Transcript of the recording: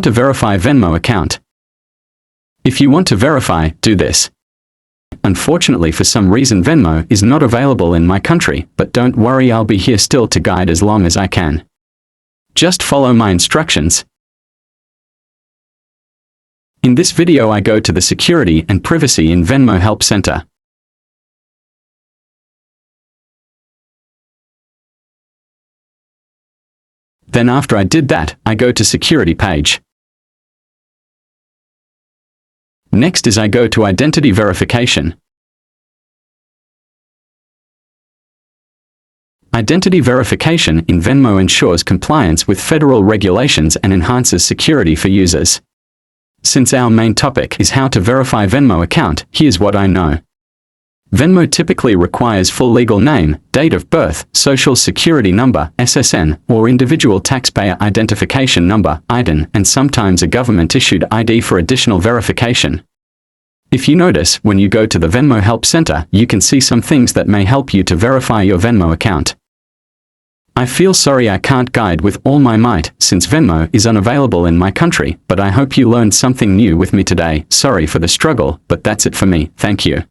How to verify Venmo account. If you want to verify, do this. Unfortunately, for some reason Venmo is not available in my country, but don't worry, I'll be here still to guide as long as I can. Just follow my instructions. In this video I go to the Security and Privacy in Venmo Help Center. Then after I did that, I go to Security page. Next is I go to Identity Verification. Identity verification in Venmo ensures compliance with federal regulations and enhances security for users. Since our main topic is how to verify Venmo account, here's what I know. Venmo typically requires full legal name, date of birth, social security number, SSN, or individual taxpayer identification number, IDN, and sometimes a government-issued ID for additional verification. If you notice, when you go to the Venmo Help Center, you can see some things that may help you to verify your Venmo account. I feel sorry I can't guide with all my might, since Venmo is unavailable in my country, but I hope you learned something new with me today. Sorry for the struggle, but that's it for me. Thank you.